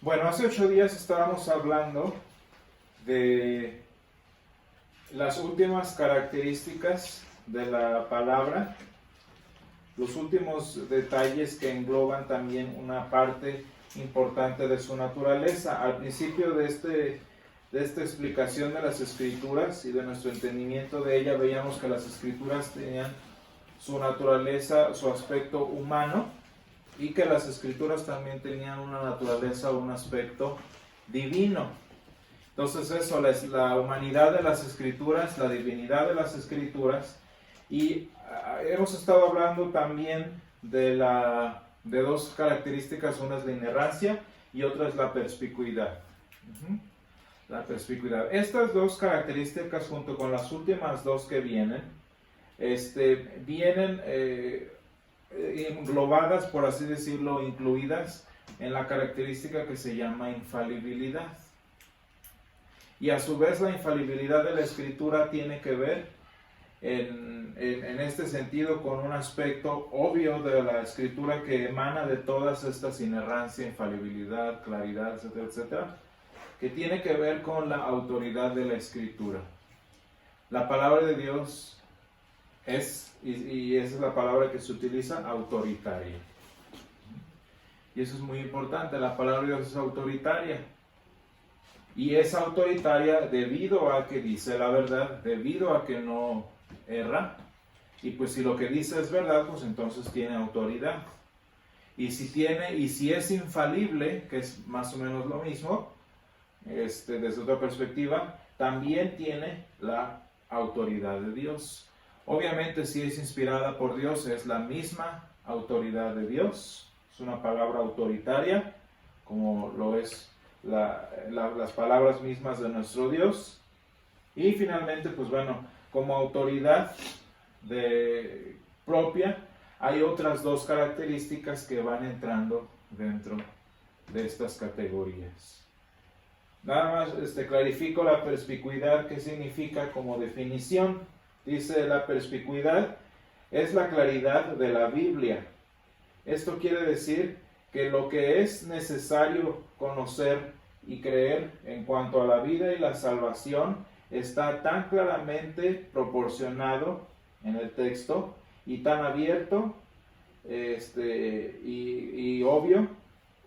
Bueno, hace 8 días estábamos hablando de las últimas características de la palabra, los últimos detalles que engloban también una parte importante de su naturaleza. Al principio de esta explicación de las Escrituras y de nuestro entendimiento de ella, veíamos que las Escrituras tenían su naturaleza, su aspecto humano, y que las Escrituras también tenían una naturaleza, un aspecto divino. Entonces eso, la humanidad de las Escrituras, la divinidad de las Escrituras, y hemos estado hablando también de dos características, una es la inerrancia y otra es la perspicuidad. La perspicuidad. Estas dos características, junto con las últimas dos que vienen, vienen englobadas, por así decirlo, incluidas en la característica que se llama infalibilidad. Y a su vez la infalibilidad de la Escritura tiene que ver en este sentido con un aspecto obvio de la Escritura que emana de todas estas inerrancia, infalibilidad, claridad, etcétera, etcétera, que tiene que ver con la autoridad de la Escritura. La palabra de Dios es, y esa es la palabra que se utiliza, autoritaria. Y eso es muy importante, la palabra de Dios es autoritaria. Y es autoritaria debido a que dice la verdad, debido a que no erra. Y pues si lo que dice es verdad, pues entonces tiene autoridad. Y si es infalible, que es más o menos lo mismo, desde otra perspectiva, también tiene la autoridad de Dios. Obviamente, si es inspirada por Dios, es la misma autoridad de Dios. Es una palabra autoritaria, como lo es las palabras mismas de nuestro Dios. Y finalmente, pues bueno, como autoridad propia, hay otras dos características que van entrando dentro de estas categorías. Nada más clarifico la perspicuidad, qué significa como definición. Dice: la perspicuidad es la claridad de la Biblia. Esto quiere decir que lo que es necesario conocer y creer en cuanto a la vida y la salvación está tan claramente proporcionado en el texto y tan abierto y obvio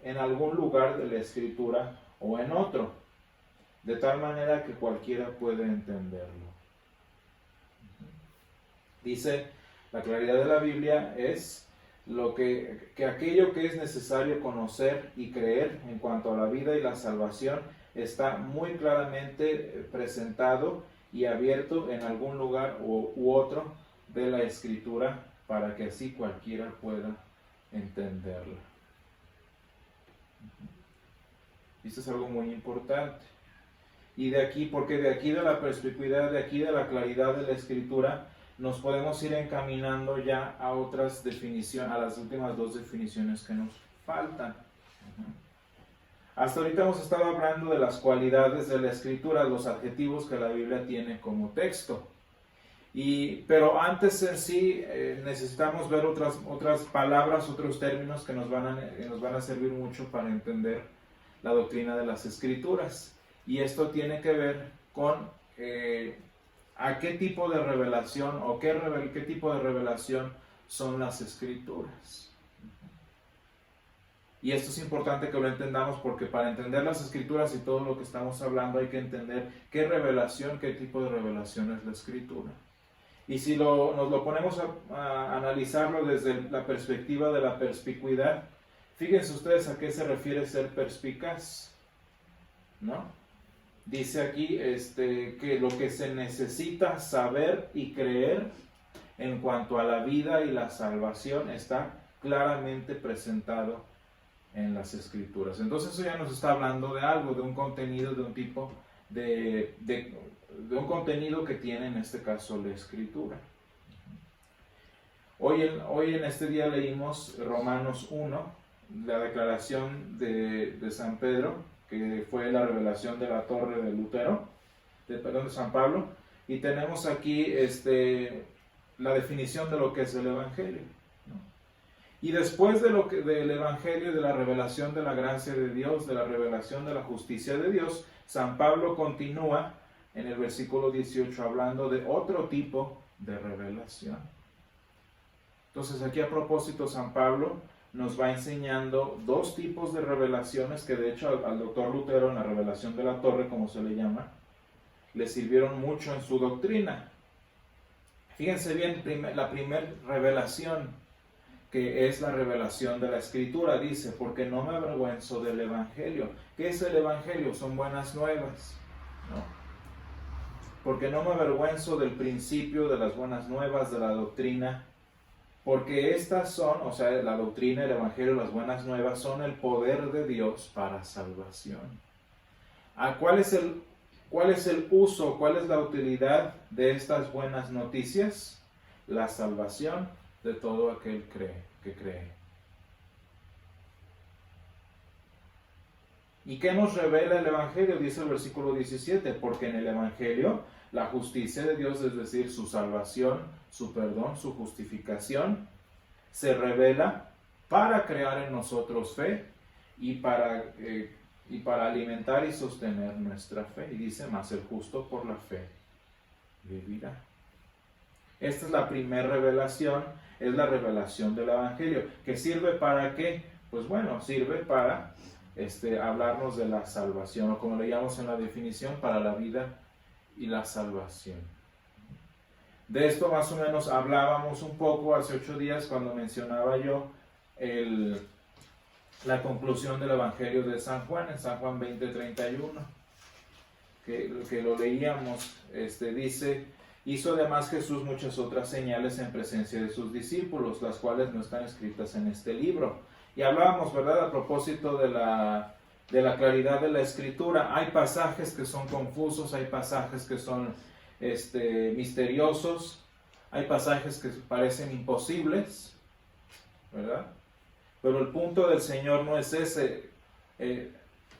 en algún lugar de la Escritura o en otro, de tal manera que cualquiera puede entenderlo. Dice: la claridad de la Biblia es que aquello que es necesario conocer y creer en cuanto a la vida y la salvación está muy claramente presentado y abierto en algún lugar u otro de la Escritura, para que así cualquiera pueda entenderla. Esto es algo muy importante. Y porque de aquí de la perspicuidad, de aquí de la claridad de la Escritura, nos podemos ir encaminando ya a otras definiciones, a las últimas dos definiciones que nos faltan. Hasta ahorita hemos estado hablando de las cualidades de la Escritura, los adjetivos que la Biblia tiene como texto. Pero antes en sí necesitamos ver otras palabras, otros términos que nos van a servir mucho para entender la doctrina de las Escrituras. Y esto tiene que ver con a qué tipo de revelación o qué tipo de revelación son las Escrituras. Y esto es importante que lo entendamos, porque para entender las Escrituras y todo lo que estamos hablando hay que entender qué tipo de revelación es la Escritura. Y si nos lo ponemos a analizarlo desde la perspectiva de la perspicuidad, fíjense ustedes a qué se refiere ser perspicaz, ¿no? Dice aquí que lo que se necesita saber y creer en cuanto a la vida y la salvación está claramente presentado en las Escrituras. Entonces eso ya nos está hablando de algo, de un contenido, de un tipo de un contenido que tiene en este caso la Escritura. Hoy en este día leímos Romanos 1, la declaración de San Pedro, que fue la revelación de la torre de Lutero, de San Pablo, y tenemos aquí la definición de lo que es el Evangelio, ¿no? Y después del Evangelio y de la revelación de la gracia de Dios, de la revelación de la justicia de Dios, San Pablo continúa en el versículo 18 hablando de otro tipo de revelación. Entonces aquí a propósito San Pablo nos va enseñando dos tipos de revelaciones que de hecho al doctor Lutero en la revelación de la torre, como se le llama, le sirvieron mucho en su doctrina. Fíjense bien, la primera revelación, que es la revelación de la Escritura, dice, porque no me avergüenzo del Evangelio. ¿Qué es el Evangelio? Son buenas nuevas, ¿no? Porque no me avergüenzo del principio de las buenas nuevas, de la doctrina, porque estas son, o sea, la doctrina, el Evangelio, las buenas nuevas, son el poder de Dios para salvación. ¿Cuál es el uso, cuál es la utilidad de estas buenas noticias? La salvación de todo aquel que cree. ¿Y qué nos revela el Evangelio? Dice el versículo 17, porque en el Evangelio la justicia de Dios, es decir, su salvación, su perdón, su justificación, se revela para crear en nosotros fe y para alimentar y sostener nuestra fe. Y dice, más el justo por la fe vivirá. Esta es la primera revelación, es la revelación del Evangelio. ¿Que sirve para qué? Pues bueno, sirve para hablarnos de la salvación, o como le llamamos en la definición, para la vida y la salvación. De esto más o menos hablábamos un poco hace 8 días cuando mencionaba yo la conclusión del Evangelio de San Juan, en San Juan 20:31, que lo leíamos. Dice, hizo además Jesús muchas otras señales en presencia de sus discípulos, las cuales no están escritas en este libro. Y hablábamos, ¿verdad?, a propósito de la claridad de la Escritura. Hay pasajes que son confusos, hay pasajes que son misteriosos, hay pasajes que parecen imposibles, ¿verdad? Pero el punto del Señor no es ese.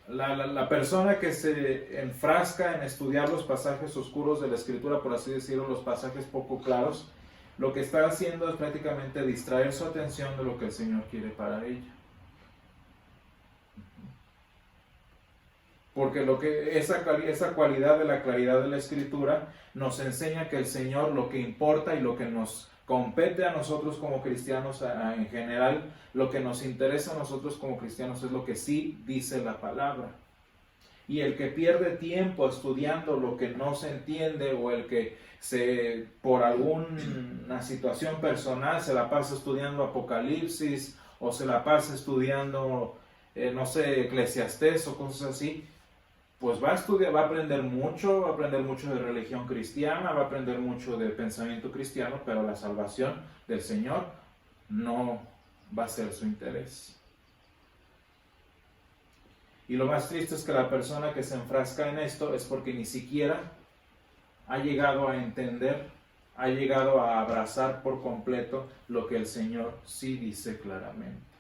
La persona que se enfrasca en estudiar los pasajes oscuros de la Escritura, por así decirlo, los pasajes poco claros, lo que está haciendo es prácticamente distraer su atención de lo que el Señor quiere para ella. Porque esa cualidad de la claridad de la Escritura nos enseña que el Señor, lo que importa y lo que nos compete a nosotros como cristianos en general, lo que nos interesa a nosotros como cristianos es lo que sí dice la palabra. Y el que pierde tiempo estudiando lo que no se entiende, o el que por alguna situación personal se la pasa estudiando Apocalipsis, o se la pasa estudiando, Eclesiastés o cosas así, pues va a aprender mucho de religión cristiana, va a aprender mucho de pensamiento cristiano, pero la salvación del Señor no va a ser su interés. Y lo más triste es que la persona que se enfrasca en esto es porque ni siquiera ha llegado a entender, ha llegado a abrazar por completo lo que el Señor sí dice claramente.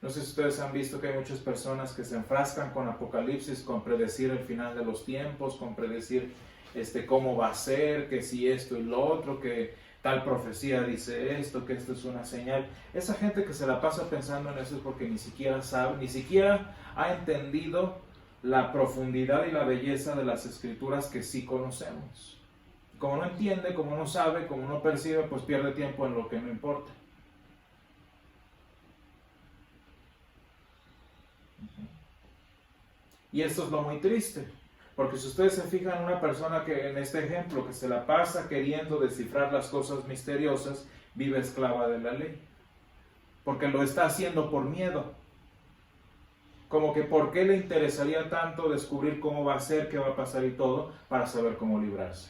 No sé si ustedes han visto que hay muchas personas que se enfrascan con Apocalipsis, con predecir el final de los tiempos, con predecir cómo va a ser, que si esto y lo otro, que tal profecía dice esto, que esto es una señal. Esa gente que se la pasa pensando en eso es porque ni siquiera sabe, ni siquiera ha entendido la profundidad y la belleza de las Escrituras que sí conocemos. Como no entiende, como no sabe, como no percibe, pues pierde tiempo en lo que no importa. Y esto es lo muy triste, porque si ustedes se fijan en una persona que en este ejemplo que se la pasa queriendo descifrar las cosas misteriosas, vive esclava de la ley, porque lo está haciendo por miedo. Como que ¿por qué le interesaría tanto descubrir cómo va a ser, qué va a pasar y todo, para saber cómo librarse?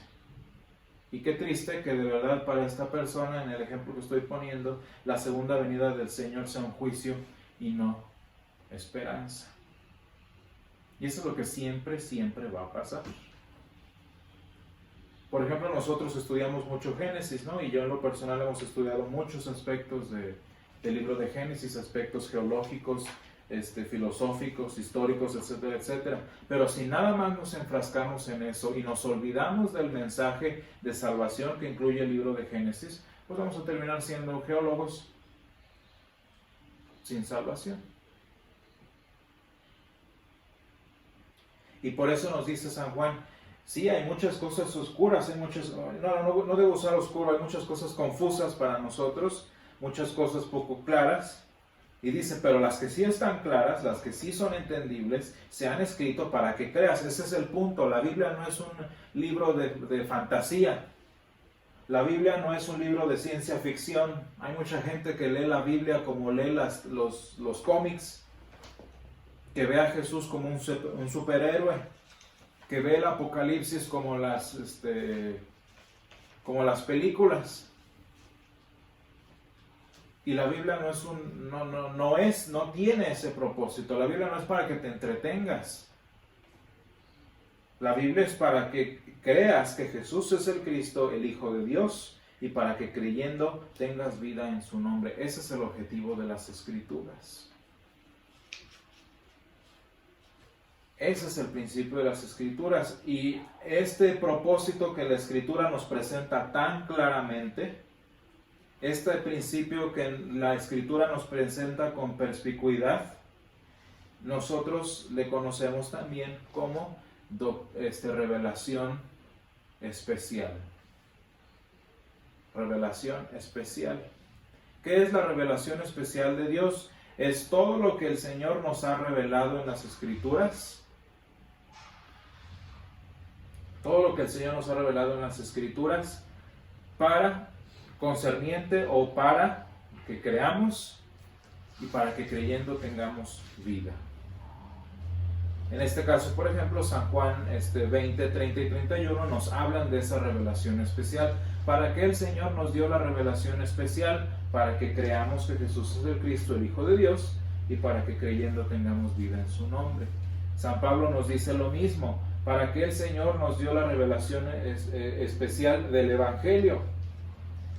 Y qué triste que de verdad para esta persona, en el ejemplo que estoy poniendo, la segunda venida del Señor sea un juicio y no esperanza. Y eso es lo que siempre va a pasar. Por ejemplo, nosotros estudiamos mucho Génesis, ¿no? Y yo en lo personal hemos estudiado muchos aspectos del libro de Génesis, aspectos geológicos, filosóficos, históricos, etcétera, etcétera. Pero si nada más nos enfrascamos en eso y nos olvidamos del mensaje de salvación que incluye el libro de Génesis, pues vamos a terminar siendo geólogos sin salvación. Y por eso nos dice San Juan, sí, hay muchas cosas oscuras, no debo usar oscuro, hay muchas cosas confusas para nosotros, muchas cosas poco claras. Y dice, pero las que sí están claras, las que sí son entendibles, se han escrito para que creas. Ese es el punto. La Biblia no es un libro de fantasía. La Biblia no es un libro de ciencia ficción. Hay mucha gente que lee la Biblia como lee los cómics, que ve a Jesús como un superhéroe, que ve el Apocalipsis como las películas. Y la Biblia no tiene ese propósito. La Biblia no es para que te entretengas. La Biblia es para que creas que Jesús es el Cristo, el Hijo de Dios, y para que creyendo tengas vida en su nombre. Ese es el objetivo de las Escrituras. Ese es el principio de las Escrituras. Y este propósito que la Escritura nos presenta tan claramente, este principio que la Escritura nos presenta con perspicuidad, nosotros le conocemos también como revelación especial. Revelación especial. ¿Qué es la revelación especial de Dios? Es todo lo que el Señor nos ha revelado en las Escrituras. Todo lo que el Señor nos ha revelado en las Escrituras para concerniente o para que creamos y para que creyendo tengamos vida. En este caso, por ejemplo, San Juan 20, 30 y 31 nos hablan de esa revelación especial. ¿Para qué el Señor nos dio la revelación especial? Para que creamos que Jesús es el Cristo, el Hijo de Dios, y para que creyendo tengamos vida en su nombre. San Pablo nos dice lo mismo. ¿Para qué el Señor nos dio la revelación especial del Evangelio?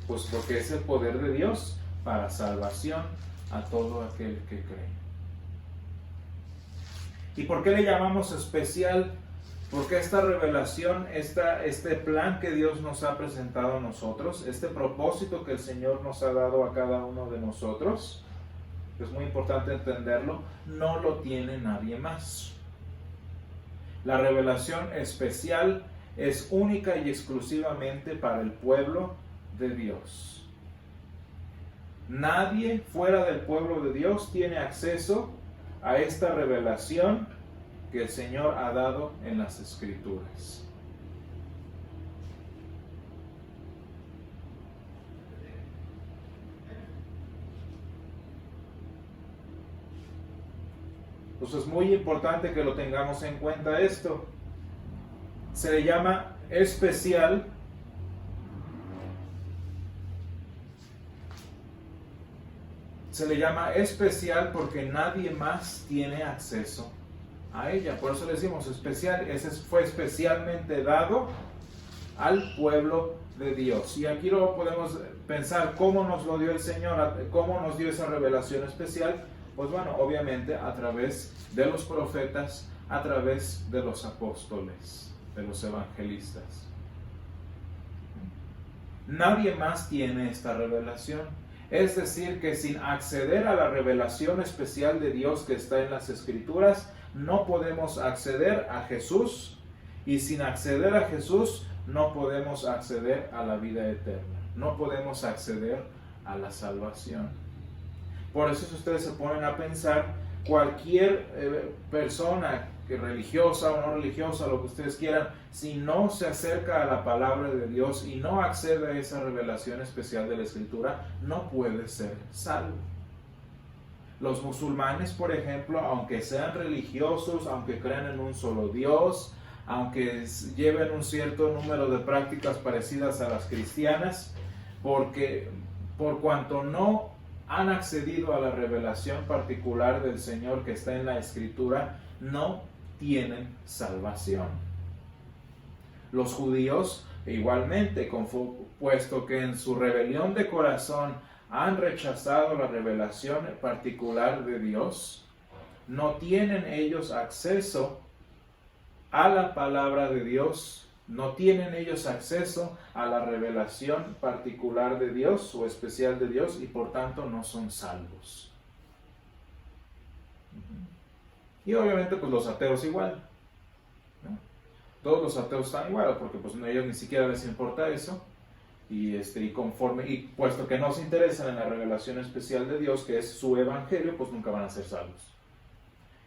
Pues porque es el poder de Dios para salvación a todo aquel que cree. ¿Y por qué le llamamos especial? Porque esta revelación, este plan que Dios nos ha presentado a nosotros, este propósito que el Señor nos ha dado a cada uno de nosotros, es muy importante entenderlo, no lo tiene nadie más. La revelación especial es única y exclusivamente para el pueblo de Dios. Nadie fuera del pueblo de Dios tiene acceso a esta revelación que el Señor ha dado en las Escrituras. Pues es muy importante que lo tengamos en cuenta esto. Se le llama especial porque nadie más tiene acceso a ella. Por eso le decimos especial. Ese fue especialmente dado al pueblo de Dios. Y aquí lo podemos pensar cómo nos lo dio el Señor, cómo nos dio esa revelación especial. Pues bueno, obviamente a través de los profetas, a través de los apóstoles, de los evangelistas. Nadie más tiene esta revelación. Es decir, que sin acceder a la revelación especial de Dios que está en las Escrituras, no podemos acceder a Jesús, y sin acceder a Jesús no podemos acceder a la vida eterna, no podemos acceder a la salvación. Por eso, si ustedes se ponen a pensar, cualquier persona, que religiosa o no religiosa, lo que ustedes quieran, si no se acerca a la palabra de Dios y no accede a esa revelación especial de la Escritura, no puede ser salvo. Los musulmanes, por ejemplo, aunque sean religiosos, aunque crean en un solo Dios, aunque lleven un cierto número de prácticas parecidas a las cristianas, por cuanto no han accedido a la revelación particular del Señor que está en la Escritura, no tienen salvación. Los judíos igualmente, puesto que en su rebelión de corazón han rechazado la revelación particular de Dios, no tienen ellos acceso a la palabra de Dios, no tienen ellos acceso a la revelación particular de Dios o especial de Dios y por tanto no son salvos. Y obviamente pues los ateos igual, ¿no? Todos los ateos están igual porque pues a ellos ni siquiera les importa eso y puesto que no se interesan en la revelación especial de Dios que es su evangelio, pues nunca van a ser salvos.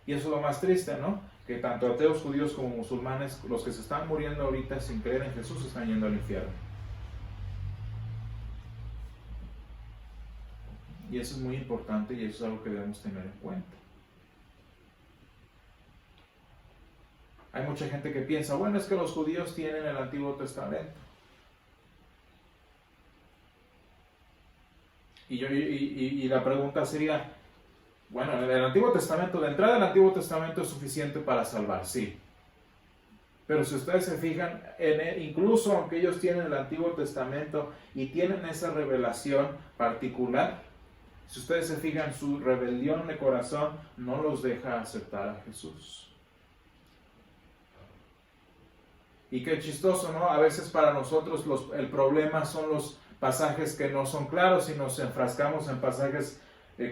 Y eso es lo más triste, ¿no? Que tanto ateos, judíos como musulmanes, los que se están muriendo ahorita sin creer en Jesús, están yendo al infierno. Y eso es muy importante y eso es algo que debemos tener en cuenta. Hay mucha gente que piensa, bueno, es que los judíos tienen el Antiguo Testamento. Y la pregunta sería, bueno, el Antiguo Testamento, de entrada el Antiguo Testamento es suficiente para salvar, sí. Pero si ustedes se fijan, incluso aunque ellos tienen el Antiguo Testamento y tienen esa revelación particular, si ustedes se fijan, su rebelión de corazón no los deja aceptar a Jesús. Y qué chistoso, ¿no? A veces para nosotros el problema son los pasajes que no son claros y nos enfrascamos en pasajes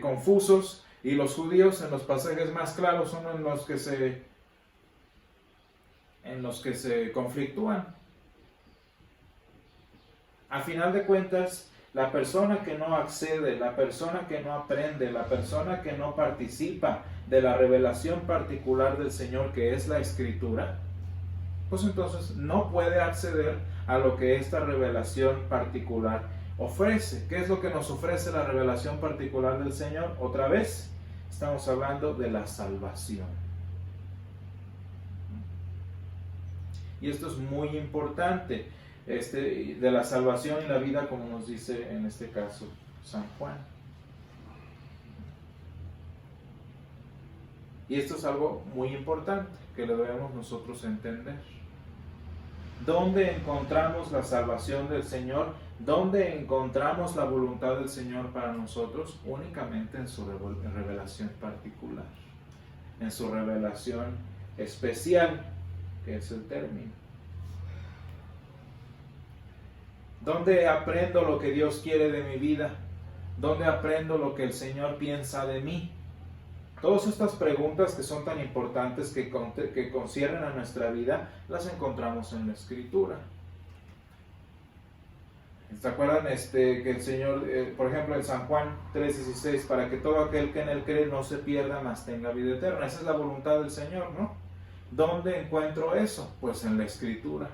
confusos. Y los judíos en los pasajes más claros son en los que se conflictúan. A final de cuentas, la persona que no accede, la persona que no aprende, la persona que no participa de la revelación particular del Señor, que es la Escritura, pues entonces no puede acceder a lo que esta revelación particular ofrece. ¿Qué es lo que nos ofrece la revelación particular del Señor? Otra vez, estamos hablando de la salvación. Y esto es muy importante, de la salvación y la vida, como nos dice en este caso San Juan. Y esto es algo muy importante que lo debemos nosotros entender. ¿Dónde encontramos la salvación del Señor? ¿Dónde encontramos la voluntad del Señor para nosotros? Únicamente en su revelación particular, en su revelación especial, que es el término. ¿Dónde aprendo lo que Dios quiere de mi vida? ¿Dónde aprendo lo que el Señor piensa de mí? Todas estas preguntas que son tan importantes, que conciernen a nuestra vida, las encontramos en la Escritura. ¿Se acuerdan que el Señor, por ejemplo, en San Juan 3:16, para que todo aquel que en Él cree no se pierda, mas tenga vida eterna? Esa es la voluntad del Señor, ¿no? ¿Dónde encuentro eso? Pues en la Escritura.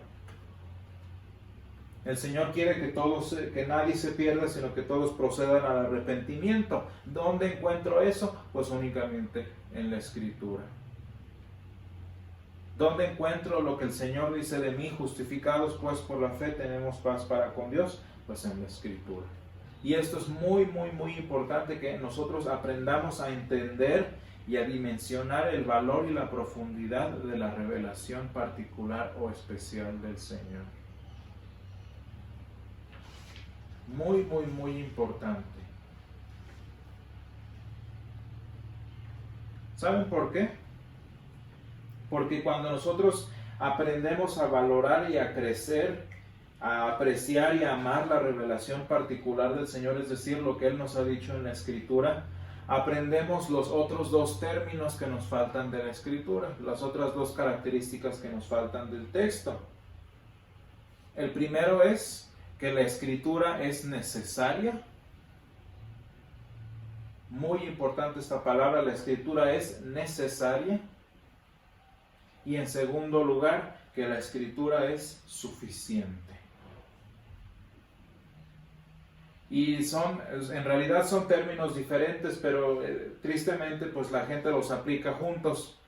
El Señor quiere que nadie se pierda, sino que todos procedan al arrepentimiento. ¿Dónde encuentro eso? Pues únicamente en la Escritura. ¿Dónde encuentro lo que el Señor dice de mí? Justificados pues por la fe tenemos paz para con Dios, pues en la Escritura. Y esto es muy, muy, muy importante, que nosotros aprendamos a entender y a dimensionar el valor y la profundidad de la revelación particular o especial del Señor. Muy, muy, muy importante. ¿Saben por qué? Porque cuando nosotros aprendemos a valorar y a crecer, a apreciar y a amar la revelación particular del Señor, es decir, lo que Él nos ha dicho en la Escritura, aprendemos los otros dos términos que nos faltan de la Escritura, las otras dos características que nos faltan del texto. El primero es que la Escritura es necesaria. Muy importante esta palabra, la Escritura es necesaria. Y en segundo lugar, que la Escritura es suficiente. Y en realidad son términos diferentes, pero tristemente pues la gente los aplica juntos.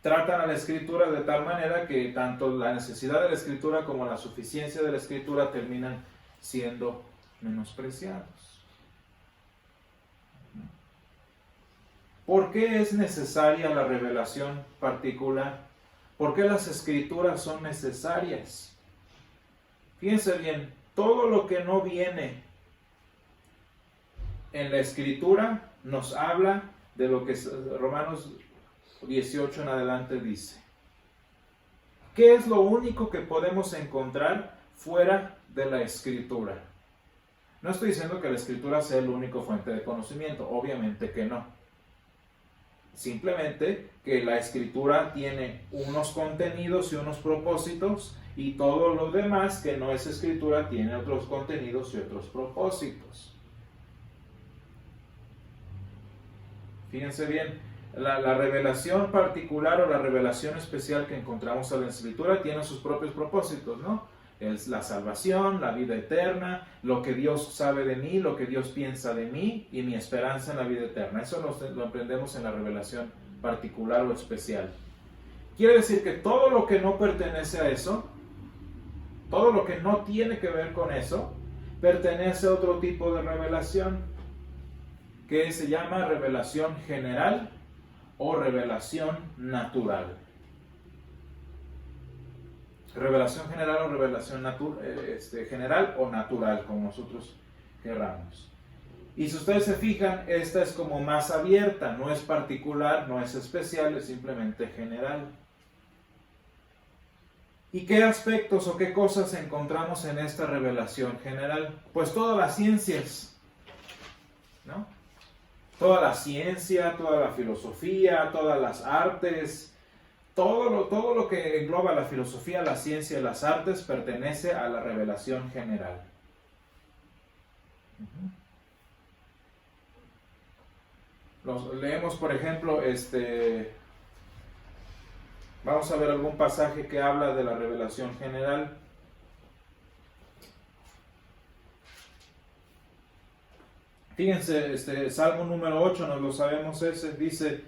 Tratan a la Escritura de tal manera que tanto la necesidad de la Escritura como la suficiencia de la Escritura terminan siendo menospreciados. ¿Por qué es necesaria la revelación particular? ¿Por qué las Escrituras son necesarias? Fíjense bien, todo lo que no viene en la Escritura nos habla de lo que Romanos 18 en adelante dice. ¿Qué es lo único que podemos encontrar fuera de la Escritura? No estoy diciendo que la Escritura sea la única fuente de conocimiento, obviamente que no. Simplemente que la Escritura tiene unos contenidos y unos propósitos, y todo lo demás que no es Escritura tiene otros contenidos y otros propósitos. Fíjense bien, la revelación particular o la revelación especial que encontramos en la Escritura tiene sus propios propósitos, ¿no? Es la salvación, la vida eterna, lo que Dios sabe de mí, lo que Dios piensa de mí y mi esperanza en la vida eterna. Eso lo aprendemos en la revelación particular o especial. Quiere decir que todo lo que no pertenece a eso, todo lo que no tiene que ver con eso, pertenece a otro tipo de revelación, que se llama revelación general o revelación natural. Revelación general o revelación general o natural, como nosotros querramos. Y si ustedes se fijan, esta es como más abierta, no es particular, no es especial, es simplemente general. ¿Y qué aspectos o qué cosas encontramos en esta revelación general? Pues todas las ciencias, ¿no? Toda la ciencia, toda la filosofía, todas las artes, todo lo que engloba la filosofía, la ciencia y las artes pertenece a la revelación general. Leemos, por ejemplo, vamos a ver algún pasaje que habla de la revelación general. Fíjense, Salmo número 8, nos lo sabemos ese, dice: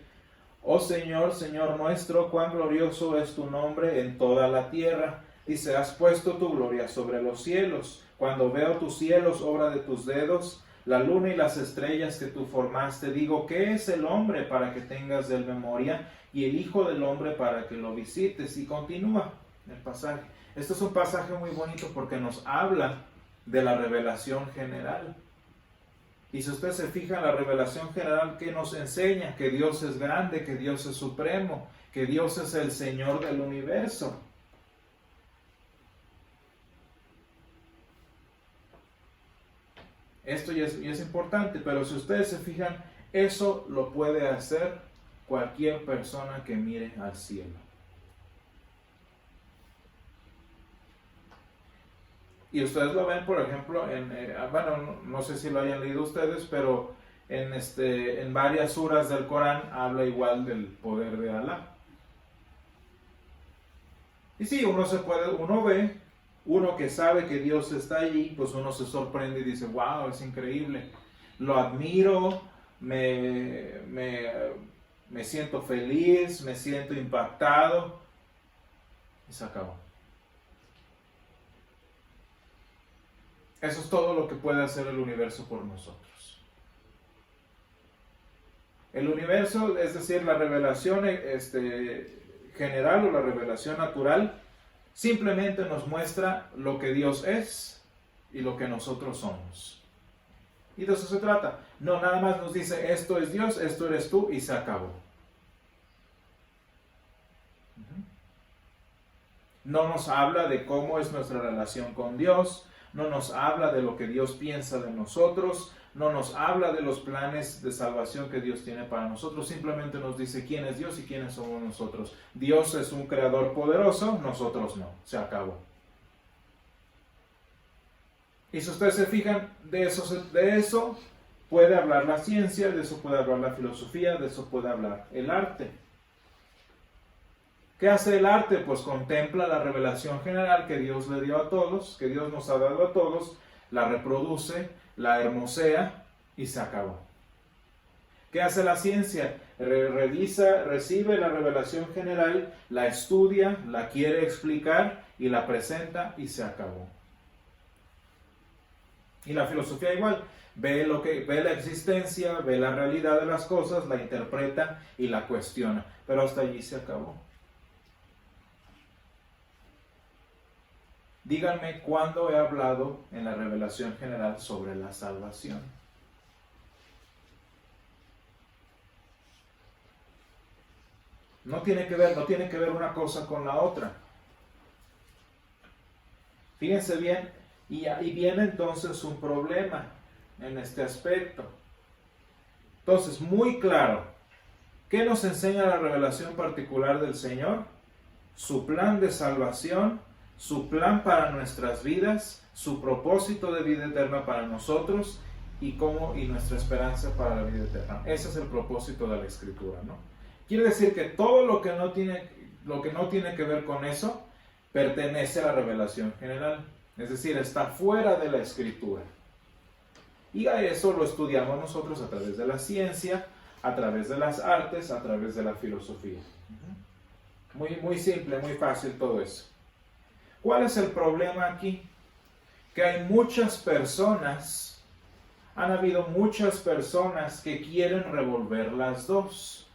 Oh Señor, Señor nuestro, cuán glorioso es tu nombre en toda la tierra. Dice, has puesto tu gloria sobre los cielos. Cuando veo tus cielos, obra de tus dedos, la luna y las estrellas que tú formaste, digo, ¿qué es el hombre para que tengas de él memoria? Y el hijo del hombre para que lo visites. Y continúa el pasaje. Este es un pasaje muy bonito porque nos habla de la revelación general. Y si usted se fija en la revelación general, que nos enseña que Dios es grande, que Dios es supremo, que Dios es el Señor del universo. Esto ya es importante, pero si ustedes se fijan, eso lo puede hacer cualquier persona que mire al cielo. Y ustedes lo ven, por ejemplo, bueno, no sé si lo hayan leído ustedes, pero en varias suras del Corán habla igual del poder de Alá. Y sí, uno ve, uno que sabe que Dios está allí, pues uno se sorprende y dice, wow, es increíble. Lo admiro, me siento feliz, me siento impactado. Y se acabó. Eso es todo lo que puede hacer el universo por nosotros. El universo, es decir, la revelación general o la revelación natural, simplemente nos muestra lo que Dios es y lo que nosotros somos. Y de eso se trata. No, nada más nos dice, esto es Dios, esto eres tú, y se acabó. No nos habla de cómo es nuestra relación con Dios, no nos habla de lo que Dios piensa de nosotros, no nos habla de los planes de salvación que Dios tiene para nosotros, simplemente nos dice quién es Dios y quiénes somos nosotros. Dios es un creador poderoso, nosotros no, se acabó. Y si ustedes se fijan, de eso puede hablar la ciencia, de eso puede hablar la filosofía, de eso puede hablar el arte. ¿Qué hace el arte? Pues contempla la revelación general que Dios le dio a todos, que Dios nos ha dado a todos, la reproduce, la hermosea y se acabó. ¿Qué hace la ciencia? Recibe la revelación general, la estudia, la quiere explicar y la presenta y se acabó. Y la filosofía igual, ve la existencia, ve la realidad de las cosas, la interpreta y la cuestiona, pero hasta allí se acabó. Díganme cuándo he hablado en la revelación general sobre la salvación. No tiene que ver una cosa con la otra. Fíjense bien, y ahí viene entonces un problema en este aspecto. Entonces, muy claro, ¿qué nos enseña la revelación particular del Señor? Su plan de salvación, su plan para nuestras vidas, su propósito de vida eterna para nosotros y nuestra esperanza para la vida eterna. Ese es el propósito de la Escritura, ¿no? Quiere decir que todo lo que no tiene que ver con eso pertenece a la revelación general. Es decir, está fuera de la Escritura. Y a eso lo estudiamos nosotros a través de la ciencia, a través de las artes, a través de la filosofía. Muy, muy simple, muy fácil todo eso. ¿Cuál es el problema aquí? Que hay han habido muchas personas que quieren revolver las dos.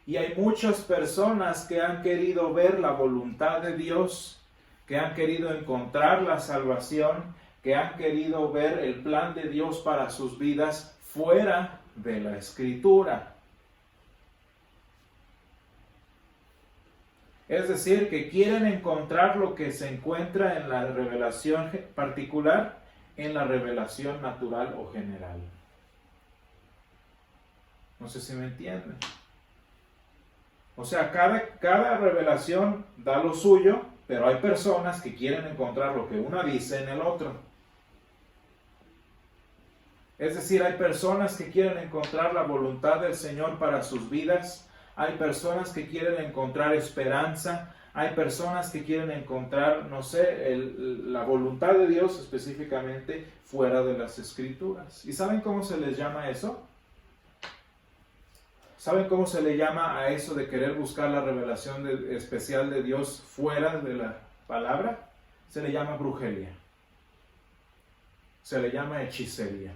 Y hay muchas personas que han querido ver la voluntad de Dios, que han querido encontrar la salvación, que han querido ver el plan de Dios para sus vidas fuera de la Escritura. Es decir, que quieren encontrar lo que se encuentra en la revelación particular, en la revelación natural o general. No sé si me entienden. O sea, cada revelación da lo suyo, pero hay personas que quieren encontrar lo que una dice en el otro. Es decir, hay personas que quieren encontrar la voluntad del Señor para sus vidas, hay personas que quieren encontrar esperanza, hay personas que quieren encontrar, no sé, la voluntad de Dios específicamente fuera de las Escrituras. ¿Y saben cómo se les llama eso? ¿Saben cómo se le llama a eso de querer buscar la revelación especial de Dios fuera de la palabra? Se le llama brujería. Se le llama hechicería.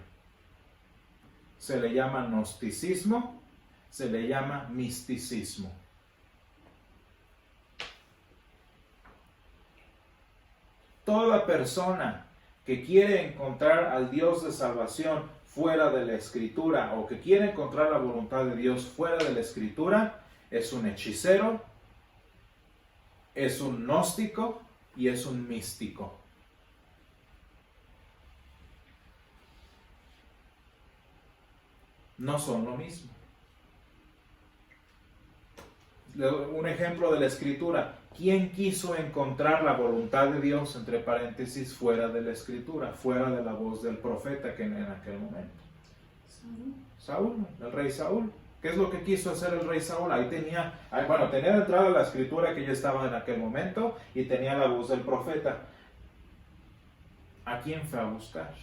Se le llama gnosticismo. Se le llama misticismo. Toda persona que quiere encontrar al Dios de salvación fuera de la Escritura o que quiere encontrar la voluntad de Dios fuera de la Escritura es un hechicero, es un gnóstico y es un místico. No son lo mismo. Un ejemplo de la Escritura. ¿Quién quiso encontrar la voluntad de Dios, entre paréntesis, fuera de la Escritura, fuera de la voz del profeta que en aquel momento? Saúl, el rey Saúl. ¿Qué es lo que quiso hacer el rey Saúl? Tenía de entrada la Escritura que ya estaba en aquel momento y tenía la voz del profeta. ¿A quién fue a buscar?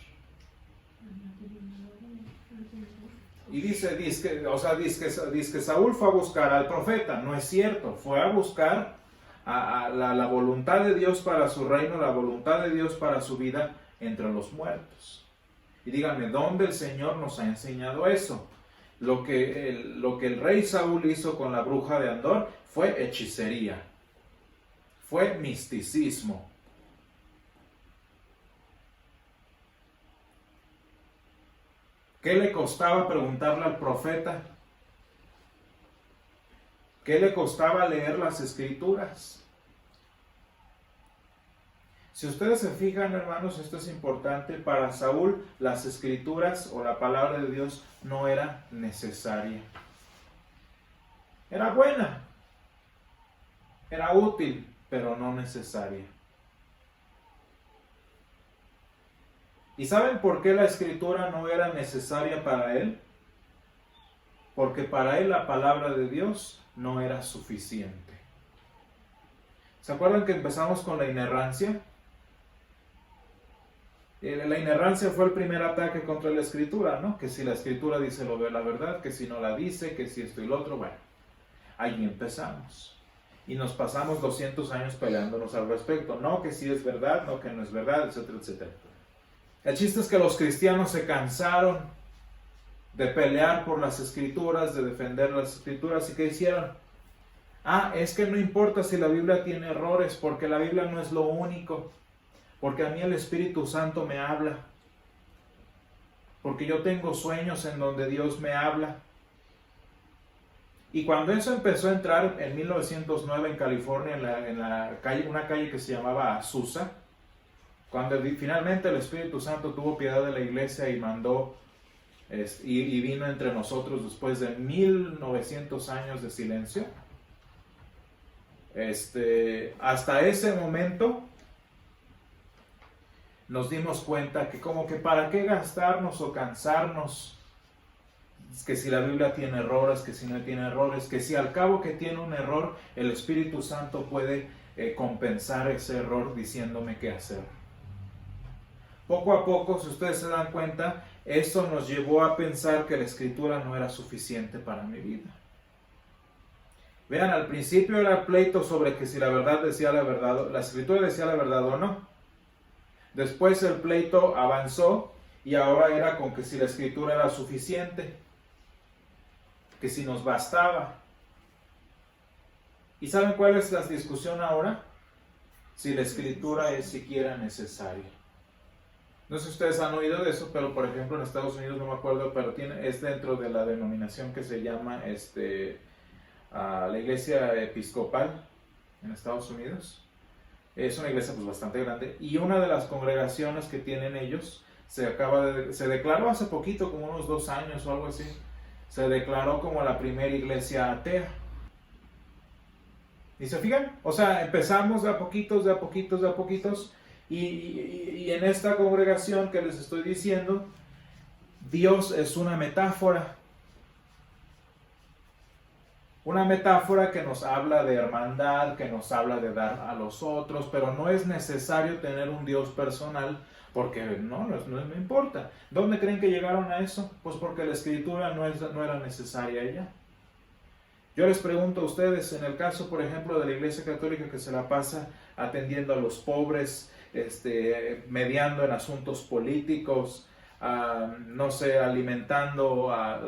Y dice que Saúl fue a buscar al profeta. No es cierto, fue a buscar a la voluntad de Dios para su reino, la voluntad de Dios para su vida entre los muertos. Y díganme, ¿dónde el Señor nos ha enseñado eso? Lo que el rey Saúl hizo con la bruja de Andor fue hechicería, fue misticismo. ¿Qué le costaba preguntarle al profeta? ¿Qué le costaba leer las Escrituras? Si ustedes se fijan, hermanos, esto es importante. Para Saúl, las Escrituras o la palabra de Dios no era necesaria. Era buena, era útil, pero no necesaria. ¿Y saben por qué la Escritura no era necesaria para él? Porque para él la palabra de Dios no era suficiente. ¿Se acuerdan que empezamos con la inerrancia? La inerrancia fue el primer ataque contra la Escritura, ¿no? Que si la Escritura dice la verdad, que si no la dice, que si esto y lo otro. Bueno, ahí empezamos. Y nos pasamos 200 años peleándonos al respecto. No, que sí es verdad, no, que no es verdad, etcétera, etcétera. El chiste es que los cristianos se cansaron de pelear por las Escrituras, de defender las Escrituras. ¿Y qué hicieron? Es que no importa si la Biblia tiene errores, porque la Biblia no es lo único. Porque a mí el Espíritu Santo me habla. Porque yo tengo sueños en donde Dios me habla. Y cuando eso empezó a entrar en 1909 en California, en la calle, una calle que se llamaba Azusa, cuando finalmente el Espíritu Santo tuvo piedad de la iglesia y mandó y vino entre nosotros después de 1900 años de silencio, hasta ese momento nos dimos cuenta que como que para qué gastarnos o cansarnos, que si la Biblia tiene errores, que si no tiene errores, que si al cabo que tiene un error, el Espíritu Santo puede compensar ese error diciéndome qué hacer. Poco a poco, si ustedes se dan cuenta, esto nos llevó a pensar que la Escritura no era suficiente para mi vida. Vean, al principio era pleito sobre que si la verdad decía la verdad, la Escritura decía la verdad o no. Después el pleito avanzó y ahora era con que si la Escritura era suficiente, que si nos bastaba. ¿Y saben cuál es la discusión ahora? Si la Escritura es siquiera necesaria. No sé si ustedes han oído de eso, pero por ejemplo en Estados Unidos, no me acuerdo, pero es dentro de la denominación que se llama la Iglesia Episcopal en Estados Unidos. Es una iglesia pues bastante grande, y una de las congregaciones que tienen ellos se declaró hace poquito, como unos 2 años o algo así, se declaró como la primera iglesia atea. ¿Y se fijan? O sea, empezamos de a poquitos, y en esta congregación que les estoy diciendo, Dios es una metáfora. Una metáfora que nos habla de hermandad, que nos habla de dar a los otros, pero no es necesario tener un Dios personal, porque no importa. ¿Dónde creen que llegaron a eso? Pues porque la Escritura no era necesaria ya. Yo les pregunto a ustedes, en el caso, por ejemplo, de la Iglesia Católica que se la pasa atendiendo a los pobres, mediando en asuntos políticos, no sé, alimentando a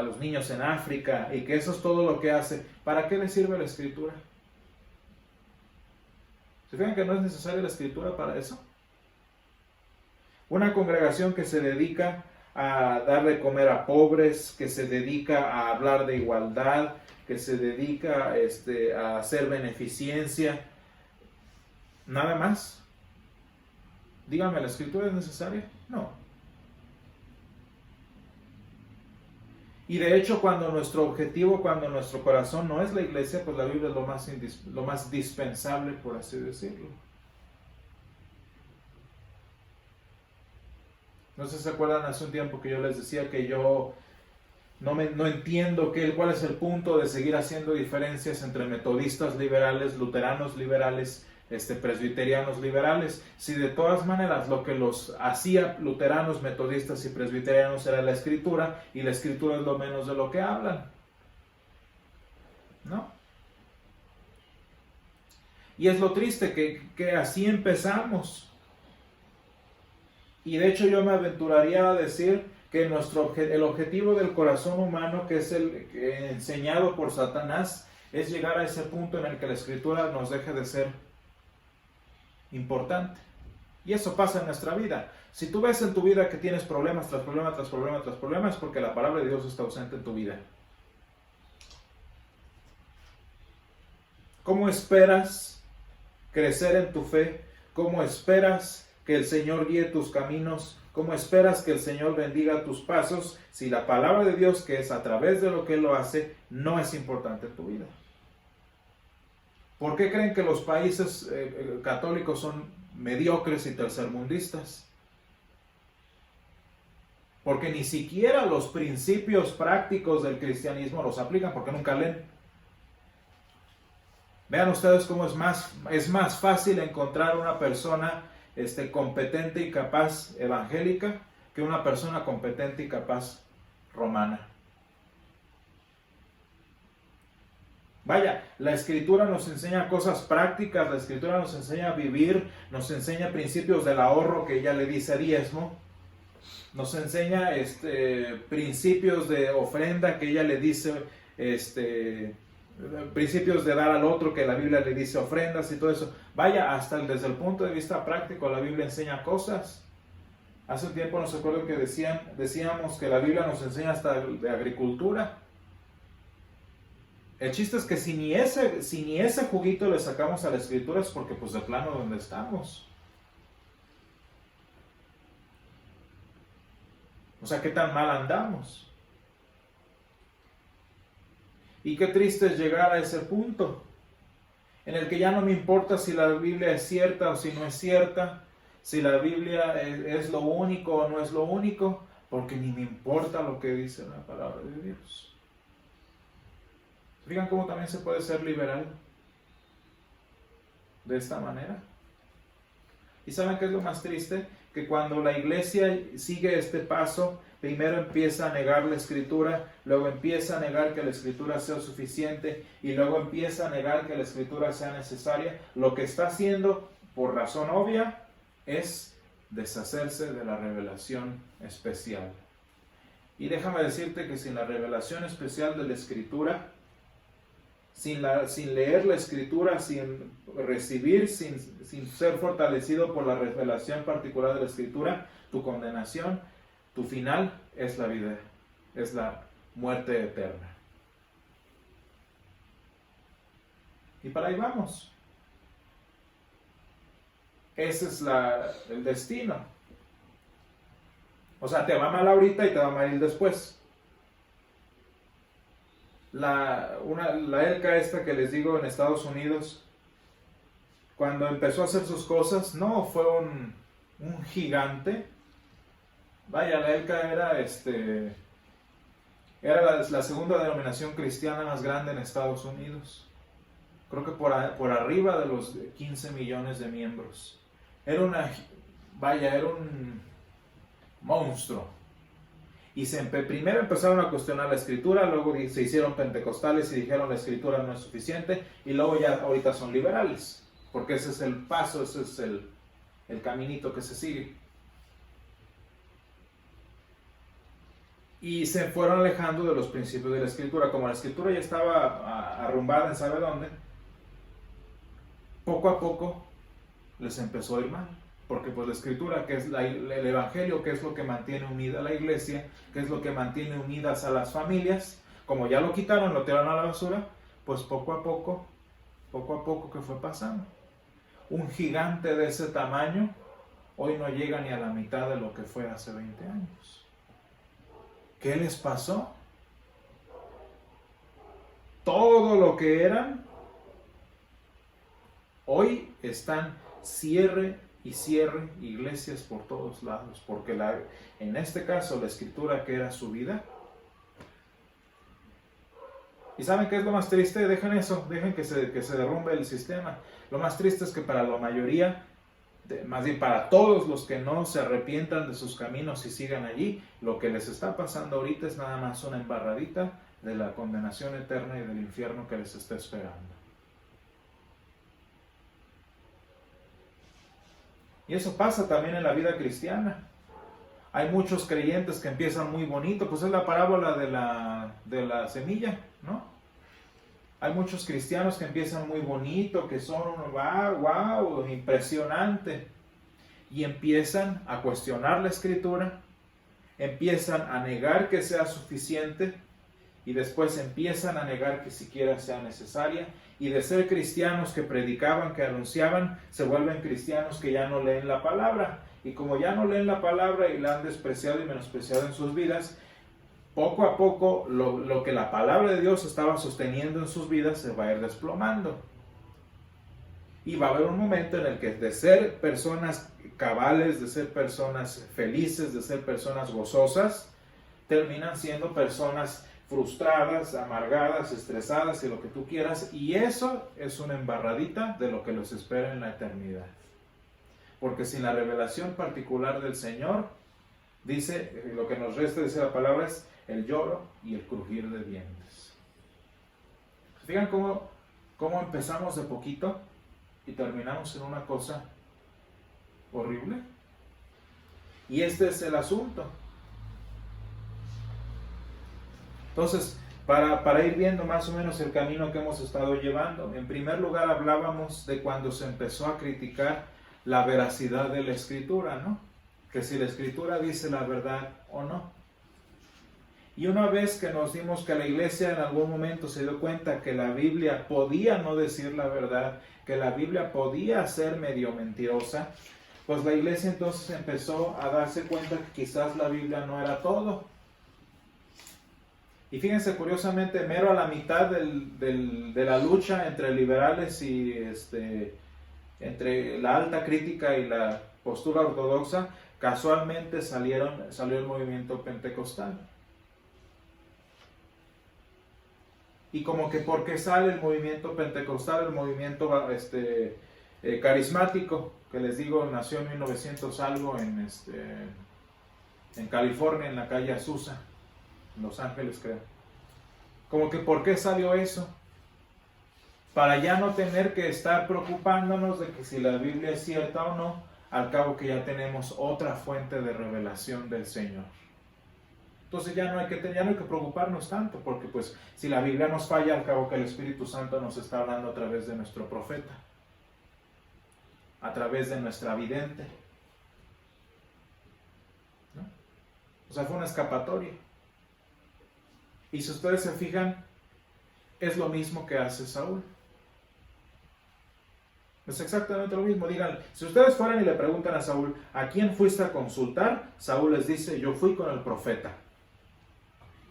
los niños en África, y que eso es todo lo que hace, ¿para qué le sirve la Escritura? ¿Se fijan que no es necesaria la Escritura para eso? Una congregación que se dedica a dar de comer a pobres, que se dedica a hablar de igualdad, que se dedica a hacer beneficencia, nada más. Díganme, ¿la Escritura es necesaria? No. Y de hecho, cuando nuestro objetivo, cuando nuestro corazón no es la iglesia, pues la Biblia es lo más dispensable, por así decirlo. No sé si se acuerdan hace un tiempo que yo les decía que yo no entiendo cuál es el punto de seguir haciendo diferencias entre metodistas liberales, luteranos liberales, presbiterianos liberales, si de todas maneras lo que los hacía luteranos, metodistas y presbiterianos era la Escritura, y la Escritura es lo menos de lo que hablan, ¿no? Y es lo triste que así empezamos. Y de hecho yo me aventuraría a decir que el objetivo del corazón humano, que es el enseñado por Satanás, es llegar a ese punto en el que la Escritura nos deje de ser importante. Y eso pasa en nuestra vida. Si tú ves en tu vida que tienes problemas tras problemas tras problemas tras problemas, es porque la palabra de Dios está ausente en tu vida. ¿Cómo esperas crecer en tu fe? ¿Cómo esperas que el Señor guíe tus caminos? ¿Cómo esperas que el Señor bendiga tus pasos si la palabra de Dios, que es a través de lo que Él lo hace, no es importante en tu vida? ¿Por qué creen que los países católicos son mediocres y tercermundistas? Porque ni siquiera los principios prácticos del cristianismo los aplican, porque nunca leen. Vean ustedes cómo es más fácil encontrar una persona competente y capaz evangélica que una persona competente y capaz romana. Vaya, la Escritura nos enseña cosas prácticas, la Escritura nos enseña a vivir, nos enseña principios del ahorro, que ella le dice diezmo, nos enseña principios de ofrenda, que ella le dice principios de dar al otro, que la Biblia le dice ofrendas y todo eso. Vaya, hasta desde el punto de vista práctico la Biblia enseña cosas. Hace un tiempo no se acuerdan que decíamos que la Biblia nos enseña hasta de agricultura. El chiste es que si ni ese juguito le sacamos a la escritura es porque pues de plano donde estamos. O sea, ¿qué tan mal andamos? Y qué triste es llegar a ese punto, en el que ya no me importa si la Biblia es cierta o si no es cierta, si la Biblia es lo único o no es lo único, porque ni me importa lo que dice la palabra de Dios. Fíjense cómo también se puede ser liberal de esta manera. ¿Y saben qué es lo más triste? Que cuando la iglesia sigue este paso, primero empieza a negar la escritura, luego empieza a negar que la escritura sea suficiente y luego empieza a negar que la escritura sea necesaria, lo que está haciendo, por razón obvia, es deshacerse de la revelación especial. Y déjame decirte que sin la revelación especial de la escritura, sin leer la escritura, sin recibir, sin ser fortalecido por la revelación particular de la escritura, tu condenación, tu final es la vida, es la muerte eterna. Y para ahí vamos. Ese es el destino. O sea, te va mal ahorita y te va mal después. La ELCA esta que les digo en Estados Unidos, cuando empezó a hacer sus cosas, no fue un gigante. Vaya, la ELCA era la segunda denominación cristiana más grande en Estados Unidos. Creo que por arriba de los 15 millones de miembros. Era un monstruo. Y primero empezaron a cuestionar la escritura, luego se hicieron pentecostales y dijeron la escritura no es suficiente, y luego ya ahorita son liberales, porque ese es el paso, ese es el caminito que se sigue. Y se fueron alejando de los principios de la escritura. Como la escritura ya estaba arrumbada en sabe dónde, poco a poco les empezó a ir mal. Porque pues la escritura, que es el evangelio, que es lo que mantiene unida a la iglesia, que es lo que mantiene unidas a las familias, como ya lo quitaron, lo tiraron a la basura, pues poco a poco, ¿qué fue pasando? Un gigante de ese tamaño hoy no llega ni a la mitad de lo que fue hace 20 años. ¿Qué les pasó? Todo lo que eran, hoy están cierre iglesias por todos lados, porque en este caso la escritura, que era su vida. ¿Y saben qué es lo más triste? Dejen que se derrumbe el sistema. Lo más triste es que para la mayoría, más bien para todos los que no se arrepientan de sus caminos y sigan allí, lo que les está pasando ahorita es nada más una embarradita de la condenación eterna y del infierno que les está esperando. Y eso pasa también en la vida cristiana. Hay muchos creyentes que empiezan muy bonito, pues es la parábola de la semilla, ¿no? Hay muchos cristianos que empiezan muy bonito, que son wow, impresionante. Y empiezan a cuestionar la escritura, empiezan a negar que sea suficiente, y después empiezan a negar que siquiera sea necesaria, y de ser cristianos que predicaban, que anunciaban, se vuelven cristianos que ya no leen la palabra, y como ya no leen la palabra y la han despreciado y menospreciado en sus vidas, poco a poco lo que la palabra de Dios estaba sosteniendo en sus vidas se va a ir desplomando, y va a haber un momento en el que de ser personas cabales, de ser personas felices, de ser personas gozosas, terminan siendo personas frustradas, amargadas, estresadas y lo que tú quieras, y eso es una embarradita de lo que los espera en la eternidad. Porque sin la revelación particular del Señor, dice, lo que nos resta, dice la palabra, es el lloro y el crujir de dientes. Fíjense cómo empezamos de poquito y terminamos en una cosa horrible. Y este es el asunto. Entonces, para ir viendo más o menos el camino que hemos estado llevando, en primer lugar hablábamos de cuando se empezó a criticar la veracidad de la escritura, ¿no? Que si la escritura dice la verdad o no. Y una vez que nos dimos que la iglesia en algún momento se dio cuenta que la Biblia podía no decir la verdad, que la Biblia podía ser medio mentirosa, pues la iglesia entonces empezó a darse cuenta que quizás la Biblia no era todo. Y fíjense, curiosamente, mero a la mitad de la lucha entre liberales y entre la alta crítica y la postura ortodoxa, casualmente salió el movimiento pentecostal. Y como que porque sale el movimiento pentecostal, el movimiento carismático, que les digo, nació en 1900 algo en California, en la calle Azusa, en Los Ángeles, creo. Como que ¿por qué salió eso? Para ya no tener que estar preocupándonos de que si la Biblia es cierta o no, al cabo que ya tenemos otra fuente de revelación del Señor. Entonces ya no hay que preocuparnos tanto, porque pues si la Biblia nos falla, al cabo que el Espíritu Santo nos está hablando a través de nuestro profeta, a través de nuestra vidente, ¿no? O sea, fue una escapatoria. Y si ustedes se fijan, es lo mismo que hace Saúl. Es exactamente lo mismo. Díganle, si ustedes fueran y le preguntan a Saúl, ¿a quién fuiste a consultar? Saúl les dice, yo fui con el profeta.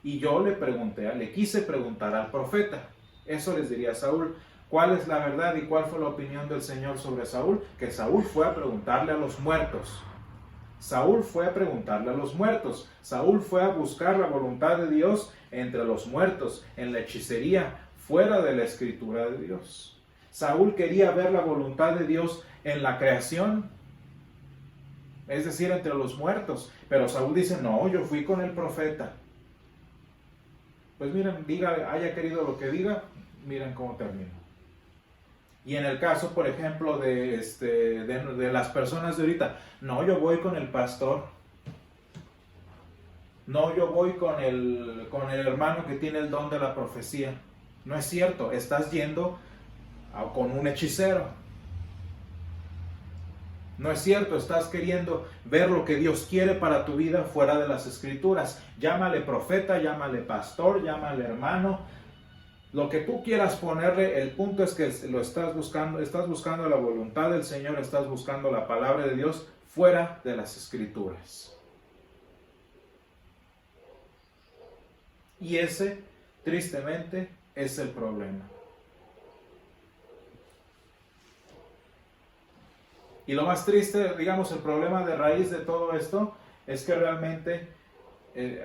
Y yo le quise preguntar al profeta. Eso les diría a Saúl. ¿Cuál es la verdad y cuál fue la opinión del Señor sobre Saúl? Que Saúl fue a preguntarle a los muertos. Saúl fue a preguntarle a los muertos. Saúl fue a buscar la voluntad de Dios entre los muertos, en la hechicería, fuera de la escritura de Dios. Saúl quería ver la voluntad de Dios en la creación, es decir, entre los muertos. Pero Saúl dice, no, yo fui con el profeta. Pues miren, haya querido lo que diga, miren cómo terminó. Y en el caso, por ejemplo, de las personas de ahorita, no, yo voy con el pastor. No, yo voy con el hermano que tiene el don de la profecía. No es cierto, estás yendo con un hechicero. No es cierto, estás queriendo ver lo que Dios quiere para tu vida fuera de las escrituras. Llámale profeta, llámale pastor, llámale hermano. Lo que tú quieras ponerle, el punto es que lo estás buscando la voluntad del Señor, estás buscando la palabra de Dios fuera de las escrituras. Y ese, tristemente, es el problema. Y lo más triste, digamos, el problema de raíz de todo esto, es que realmente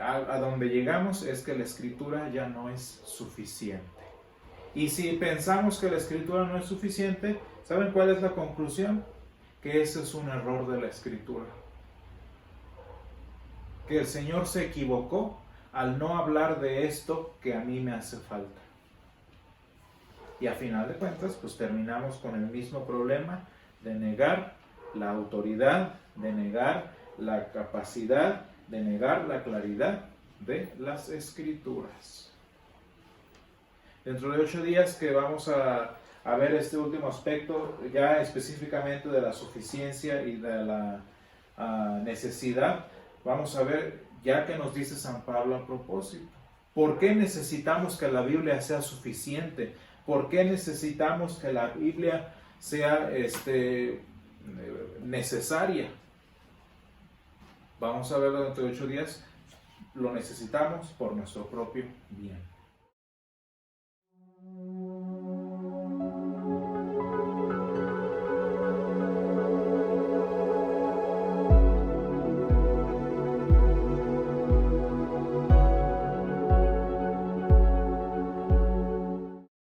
a donde llegamos es que la escritura ya no es suficiente. Y si pensamos que la escritura no es suficiente, ¿saben cuál es la conclusión? Que ese es un error de la escritura. Que el Señor se equivocó al no hablar de esto que a mí me hace falta. Y a final de cuentas, pues terminamos con el mismo problema de negar la autoridad, de negar la capacidad, de negar la claridad de las escrituras. Dentro de 8 días que vamos a ver este último aspecto, ya específicamente de la suficiencia y de la necesidad, vamos a ver ya que nos dice San Pablo a propósito. ¿Por qué necesitamos que la Biblia sea suficiente? ¿Por qué necesitamos que la Biblia sea necesaria? Vamos a verlo dentro de 8 días. Lo necesitamos por nuestro propio bien.